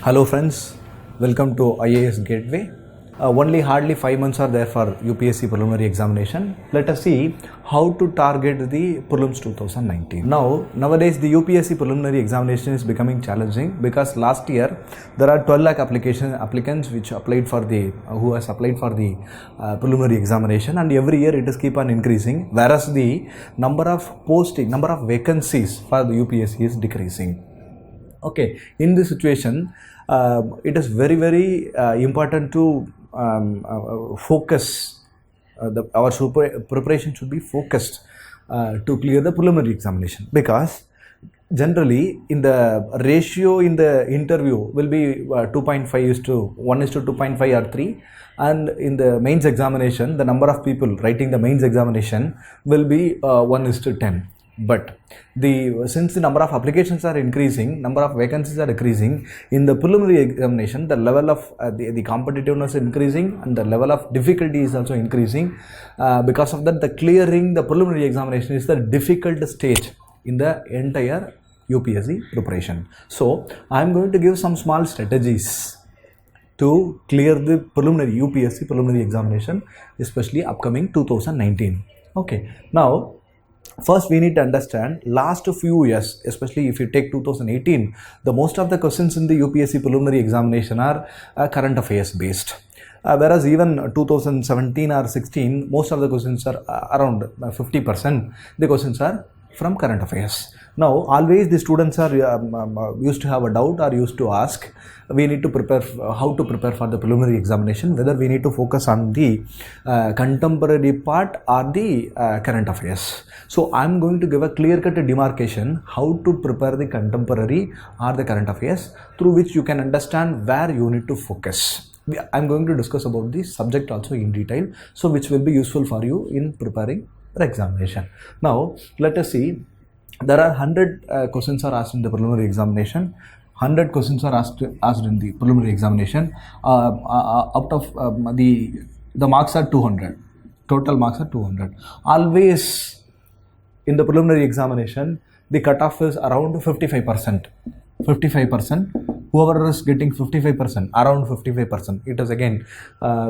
Hello friends, welcome to IAS Gateway. Only hardly 5 months are there for UPSC preliminary examination. Let us see how to target the prelims 2019. Nowadays the UPSC preliminary examination is becoming challenging because last year there are 12 lakh applicants which applied for the who has applied for the preliminary examination, and every year it is keep on increasing, whereas the number of vacancies for the UPSC is decreasing. Okay, in this situation, it is very important to focus. Our preparation should be focused to clear the preliminary examination, because generally in the ratio in the interview will be 2.5:1:2.5 or 3, and in the mains examination the number of people writing the mains examination will be 1:10. But since the number of applications are increasing, number of vacancies are decreasing, in the preliminary examination the level of the competitiveness is increasing and the level of difficulty is also increasing. Because of that, the clearing the preliminary examination is the difficult stage in the entire UPSC preparation. So I am going to give some small strategies to clear the UPSC preliminary examination, especially upcoming 2019. Okay, now first we need to understand last few years, especially if you take 2018, the most of the questions in the UPSC preliminary examination are current affairs based. Whereas even 2017 or 16, most of the questions are around 50%, the questions are from current affairs. Now always the students are used to have a doubt or used to ask, we need to prepare how to prepare for the preliminary examination, whether we need to focus on the contemporary part or the current affairs. So I am going to give a clear-cut demarcation how to prepare the contemporary or the current affairs, through which you can understand where you need to focus. I am going to discuss about the subject also in detail, so which will be useful for you in preparing the examination. Now let us see, there are 100 questions are asked in the preliminary examination. 100 questions are asked in the preliminary examination. Out of the marks are 200. Total marks are 200. Always in the preliminary examination, the cutoff is around 55%. 55%. Whoever is getting 55%, around 55%, it is again,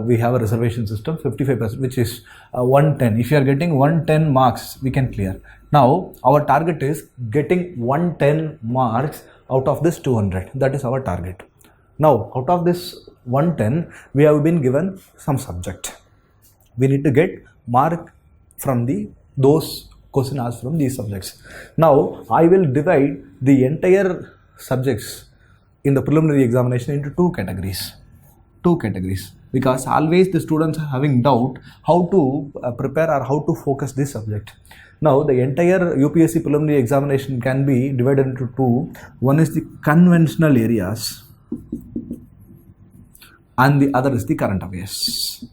we have a reservation system, 55%, which is 110. If you are getting 110 marks, we can clear. Now, our target is getting 110 marks out of this 200. That is our target. Now, out of this 110, we have been given some subject. We need to get mark from those questions asked from these subjects. Now, I will divide the entire subjects in the preliminary examination into two categories, because always the students are having doubt how to prepare or how to focus this subject. Now the entire UPSC preliminary examination can be divided into two. One is the conventional areas and the other is the current affairs.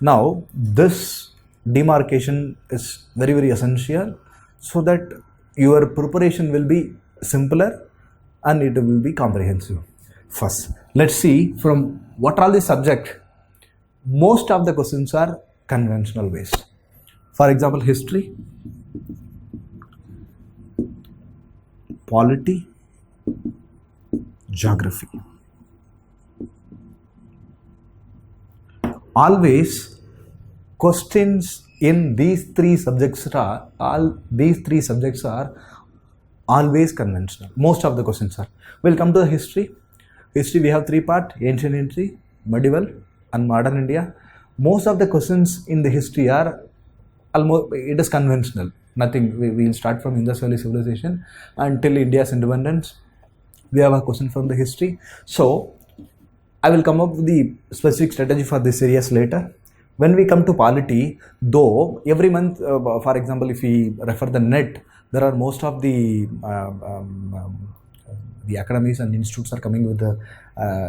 Now this demarcation is very essential, so that your preparation will be simpler and it will be comprehensive. First, let's see from what are the subject. Most of the questions are conventional based. For example, history, polity, geography. Always questions in these three subjects are always conventional. Most of the questions are. We'll come to the history. History, we have three parts: ancient history, medieval and modern India. Most of the questions in the history are almost, it is conventional. Nothing, we will start from Indus Valley civilization until India's independence. We have a question from the history. So I will come up with the specific strategy for this series later. When we come to polity, though every month, for example, if we refer the net, there are most of the academies and institutes are coming with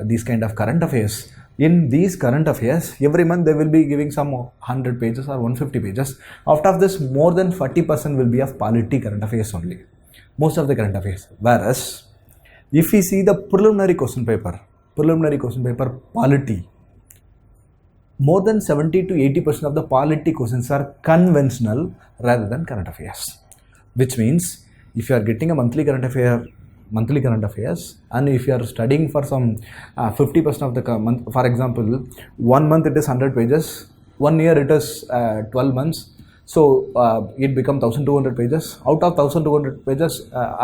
these kind of current affairs. In these current affairs, every month they will be giving some 100 pages or 150 pages. Out of this, more than 40% will be of polity current affairs only. Most of the current affairs. Whereas, if we see the preliminary question paper polity, more than 70 to 80% of the polity questions are conventional rather than current affairs. which means if you are getting a monthly current affairs, and if you are studying for some 50% of the month, for example, 1 month it is 100 pages, 1 year it is 12 months, so it becomes 1200 pages. Out of 1200 pages,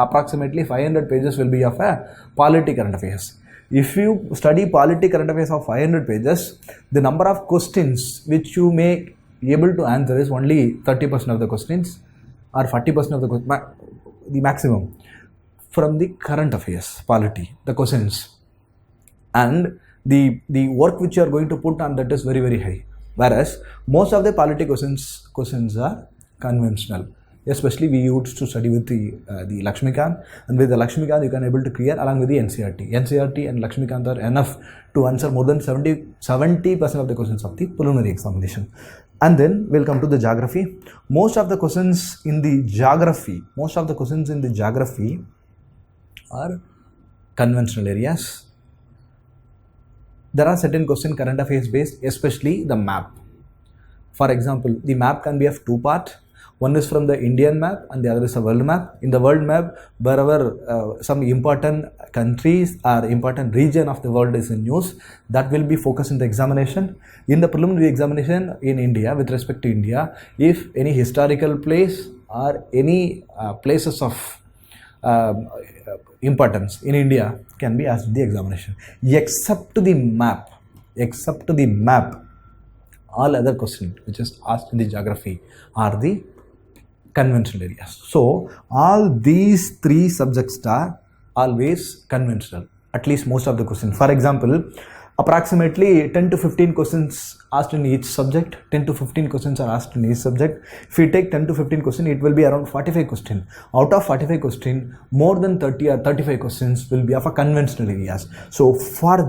approximately 500 pages will be of a polity current affairs. If you study polity current affairs of 500 pages, the number of questions which you may be able to answer is only 30% of the questions, or 40% of the maximum from the current affairs polity, the questions, and the work which you are going to put on that is very, very high. Whereas most of the polity questions are conventional. Especially we used to study with the Lakshmikant, and with the Lakshmikant you can able to clear along with the NCERT and Lakshmikant are enough to answer more than 70% of the questions of the preliminary examination. And then we'll come to the geography. Most of the questions in the geography are conventional areas. There are certain questions current affairs based, especially the map. For example, the map can be of two parts. One is from the Indian map and the other is a world map. In the world map, wherever some important countries or important region of the world is in news, that will be focused in the examination. In the preliminary examination in India, with respect to India, if any historical place or any places of importance in India can be asked in the examination. Except the map, all other questions which is asked in the geography are the conventional areas. So all these three subjects are always conventional, at least most of the questions. For example, approximately 10 to 15 questions asked in each subject. 10 to 15 questions are asked in each subject. If we take 10 to 15 questions, it will be around 45 questions. Out of 45 questions, more than 30 or 35 questions will be of a conventional areas. So for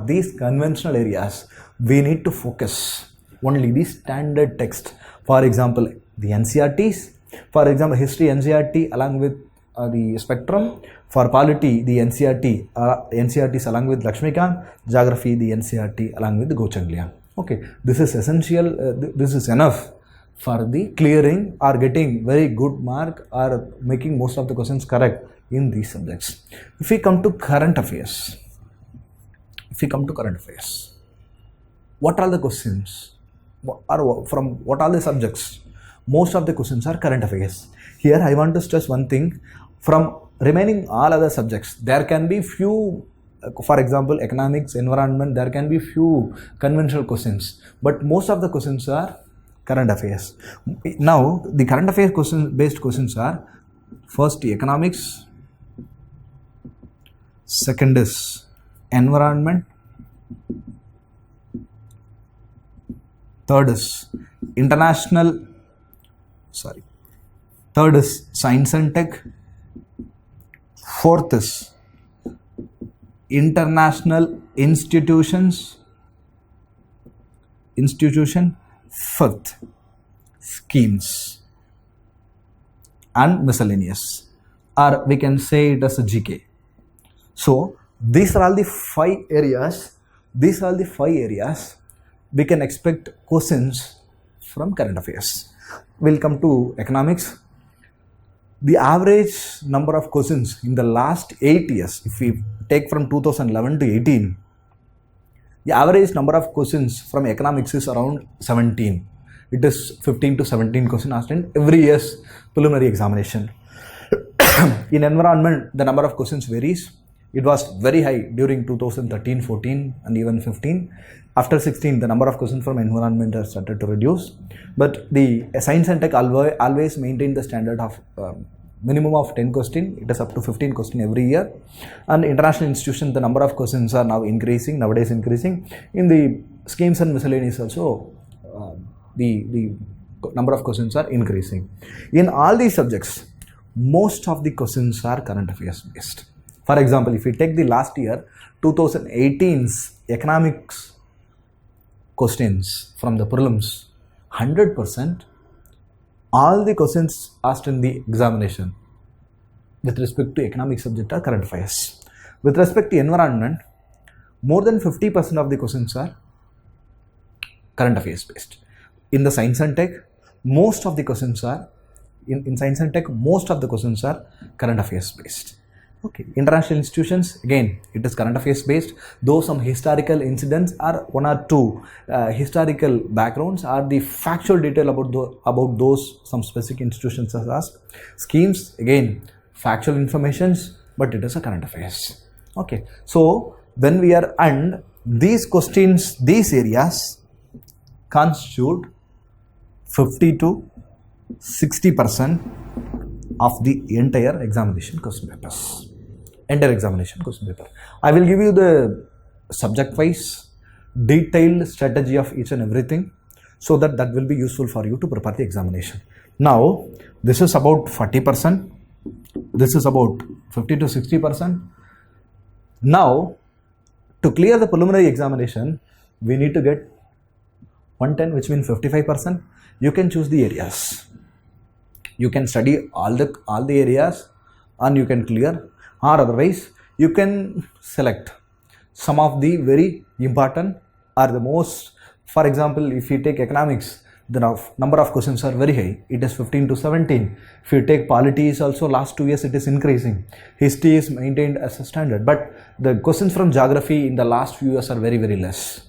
these conventional areas, we need to focus only the standard text. For example, the NCERTs. For example, history NCERT along with the spectrum. For polity, the NCERTs along with Lakshmikant. Geography, the NCERT along with Gochanglia. Okay, this is essential. This is enough for the clearing or getting very good mark or making most of the questions correct in these subjects. If we come to current affairs, what are the questions? From what are the subjects? Most of the questions are current affairs. Here I want to stress one thing. From remaining all other subjects, there can be few, for example, economics, environment, there can be few conventional questions, but most of the questions are current affairs. Now, the current affairs based questions are: first economics, second is environment, third is science and tech, fourth is international institution, fifth schemes, and miscellaneous, or we can say it as a GK. So these are all the five areas we can expect questions from current affairs. We'll come to economics. The average number of questions in the last 8 years, if we take from 2011 to 18, the average number of questions from economics is around 17. It is 15 to 17 questions asked in every year's preliminary examination. In environment, the number of questions varies. It was very high during 2013, 14 and even 15. After 16, the number of questions from environment has started to reduce. But the science and tech always maintain the standard of minimum of 10 questions. It is up to 15 questions every year. And international institution, the number of questions are nowadays increasing. In the schemes and miscellaneous also, the number of questions are increasing. In all these subjects, most of the questions are current affairs based. For example, if we take the last year, 2018's economics questions from the prelims, 100%, all the questions asked in the examination with respect to economic subject are current affairs. With respect to environment, more than 50% of the questions are current affairs based. In the science and tech, most of the questions are in science and tech, most of the questions are current affairs based. Okay, international institutions, again, it is current affairs based, though some historical incidents are one or two historical backgrounds or the factual detail about those some specific institutions are asked. Schemes, again, factual informations, but it is a current affairs. Okay, so when we are, and these questions, these areas constitute 50 to 60% of the entire examination question papers. Entire examination question paper. I will give you the subject-wise detailed strategy of each and everything, so that will be useful for you to prepare the examination. Now, this is about 40%. This is about 50 to 60%. Now, to clear the preliminary examination, we need to get 110, which means 55%. You can choose the areas. You can study all the areas and you can clear, or otherwise you can select some of the very important or the most. For example, if you take economics, the number of questions are very high. It is 15 to 17. If you take polity, is also last 2 years it is increasing. History is maintained as a standard, but the questions from geography in the last few years are very, very less.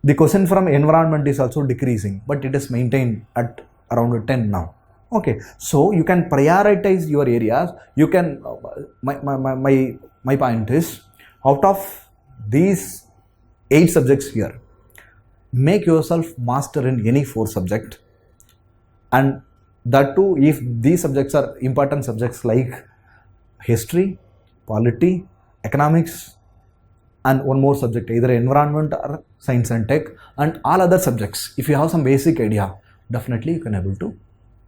The question from environment is also decreasing, but it is maintained at around 10 now. Okay, so you can prioritize your areas. You can, my point is, out of these 8 subjects here, make yourself master in any 4 subject, and that too if these subjects are important subjects like history, polity, economics, and one more subject, either environment or science and tech, and all other subjects. If you have some basic idea, definitely you can able to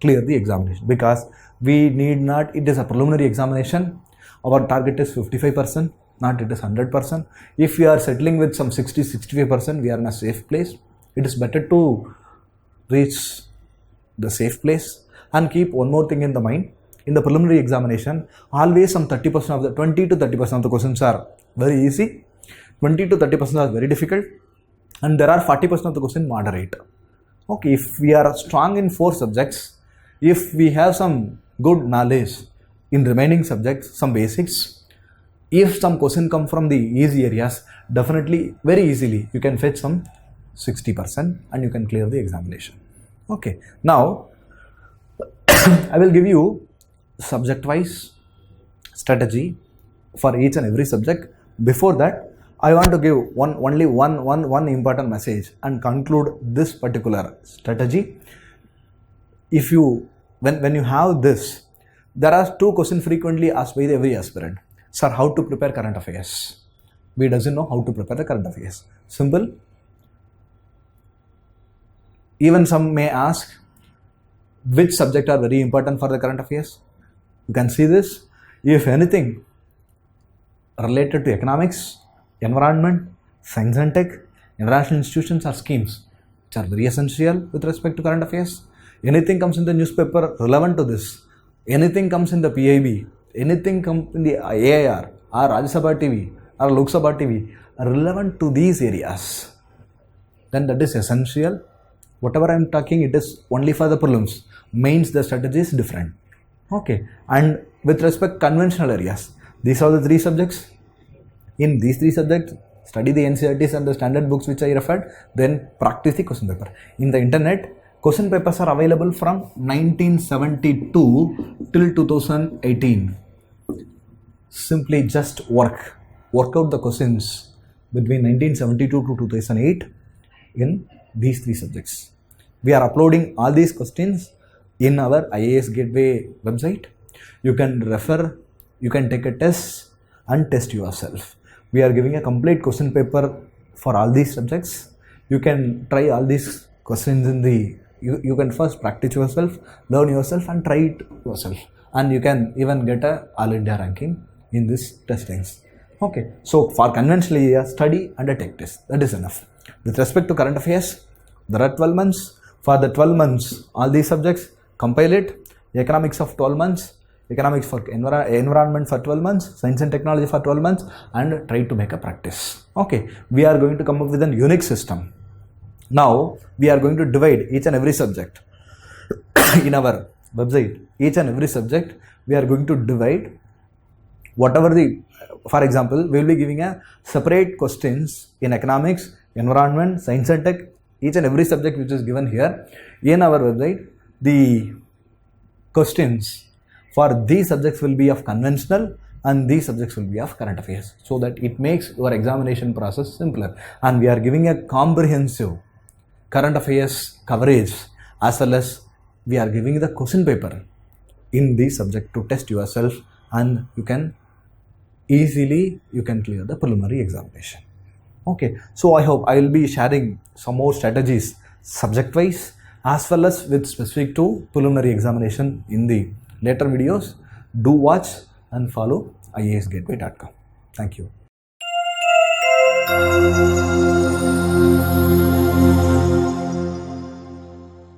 clear the examination, because we need not, it is a preliminary examination. Our target is 55%, not it is 100%. If we are settling with some 60-65%, we are in a safe place. It is better to reach the safe place. And keep one more thing in the mind. In the preliminary examination, always some 30% of the 20 to 30% of the questions are very easy, 20 to 30% are very difficult, and there are 40% of the question moderate. Okay, if we are strong in 4 subjects, if we have some good knowledge in remaining subjects, some basics, if some question come from the easy areas, definitely very easily you can fetch some 60% and you can clear the examination. Okay, now I will give you subject wise strategy for each and every subject. Before that, I want to give only one important message and conclude this particular strategy. If you, when you have this, there are 2 questions frequently asked by every aspirant. Sir, how to prepare current affairs? We doesn't know how to prepare the current affairs. Simple. Even some may ask, which subject are very important for the current affairs? You can see this. If anything related to economics, environment, science and tech, international institutions or schemes, which are very essential with respect to current affairs. Anything comes in the newspaper relevant to this, anything comes in the PIB, anything comes in the AIR or Rajya Sabha TV or Lok Sabha TV relevant to these areas, then that is essential. Whatever I am talking, it is only for the prelims. Mains, the strategy is different. Okay, and with respect conventional areas, these are the 3 subjects. In these 3 subjects, study the NCERTs and the standard books which I referred, then practice the question paper. In the internet, question papers are available from 1972 till 2018. Simply just work out the questions between 1972 to 2008 in these 3 subjects. We are uploading all these questions in our IAS Gatewayy website. You can refer, you can take a test and test yourself. We are giving a complete question paper for all these subjects. You can try all these questions in the, you can first practice yourself, learn yourself and try it yourself. And you can even get a All India ranking in these testings. Okay, so for conventional area, study and a take test. That is enough. With respect to current affairs, there are 12 months. For the 12 months, all these subjects, compile it. Economics of 12 months, economics for environment for 12 months, science and technology for 12 months, and try to make a practice. Okay, we are going to come up with a unique system. Now, we are going to divide each and every subject in our website, each and every subject, we are going to divide whatever the, for example, we will be giving a separate questions in economics, environment, science and tech, each and every subject which is given here in our website. The questions for these subjects will be of conventional and these subjects will be of current affairs, so that it makes your examination process simpler. And we are giving a comprehensive current affairs coverage, as well as we are giving the question paper in the subject to test yourself, and you can clear the preliminary examination. Okay, so I hope I will be sharing some more strategies subject wise as well as with specific to preliminary examination in the later videos. Do watch and follow iasgatewayy.com. Thank you.